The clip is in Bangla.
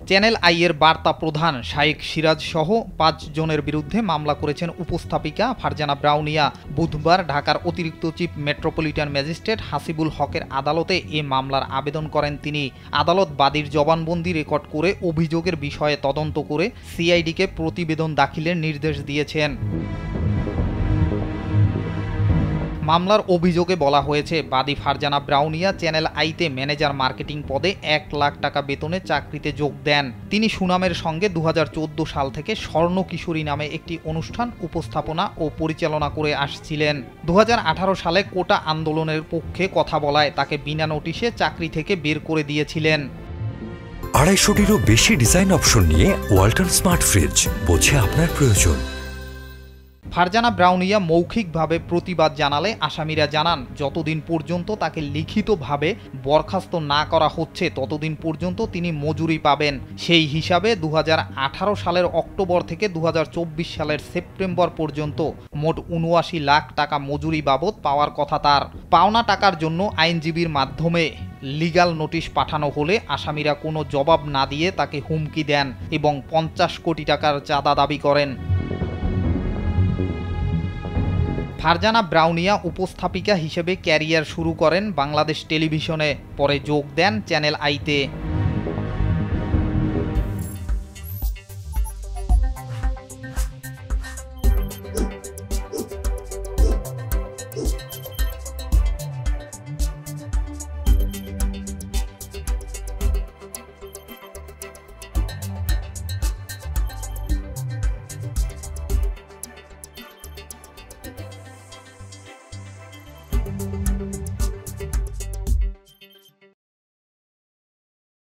চ্যানেল আই এর বার্তা প্রধান শাইখ সিরাজ সহ ৫ জনের বিরুদ্ধে মামলা করেছেন উপস্থাপিকা ফারজানা ব্রাউনিয়া। বুধবার ঢাকার অতিরিক্ত চিফ মেট্রোপলিটন ম্যাজিস্ট্রেট হাসিবুল হকের আদালতে এ মামলার আবেদন করেন তিনি। আদালত বাদীর জবানবন্দি রেকর্ড করে অভিযোগের বিষয়ে তদন্ত করে সিআইডিকে প্রতিবেদন দাখিলের নির্দেশ দিয়েছেন। মামলার অভিযোগে বলা হয়েছে, বাদী ফারজানা ব্রাউনিয়া চ্যানেল আইতে ম্যানেজার মার্কেটিং পদে ১ লাখ টাকা বেতনে চাকরিতে যোগ দেন। তিনি সুনামের সঙ্গে ২০১৪ সাল থেকে স্বর্ণ কিশোরী নামে একটি অনুষ্ঠান উপস্থাপনা ও পরিচালনা করে আসছিলেন। ২০১৮ সালে কোটা আন্দোলনের পক্ষে কথা বলায় তাকে বিনা নোটিশে চাকরি থেকে বের করে দিয়েছিলেন। ২৫০টিরও বেশি ডিজাইন অপশন নিয়ে ওয়ালটন স্মার্ট ফ্রিজ, বোঝে আপনার প্রয়োজন। ফারজানা ব্রাউনিয়া মৌখিকভাবে প্রতিবাদ জানালে আসামিরা জানান, যতদিন পর্যন্ত তাকে লিখিতভাবে বরখাস্ত না করা হচ্ছে ততদিন পর্যন্ত তিনি মজুরি পাবেন। সেই হিসাবে ২০১৮ সালের অক্টোবর থেকে ২০২৪ সালের সেপ্টেম্বর পর্যন্ত মোট ৭৯ লাখ টাকা মজুরি বাবদ পাওয়ার কথা তার। পাওনা টাকার জন্য আইনজীবীর মাধ্যমে লিগ্যাল নোটিশ পাঠানো হলে আসামিরা কোনো জবাব না দিয়ে তাকে হুমকি দেন এবং ৫০ কোটি টাকার চাঁদা দাবি করেন। ফারজানা ব্রাউনিয়া উপস্থাপিকা হিসেবে ক্যারিয়ার শুরু করেন বাংলাদেশ টেলিভিশনে, পরে যোগ দেন চ্যানেল আইতে।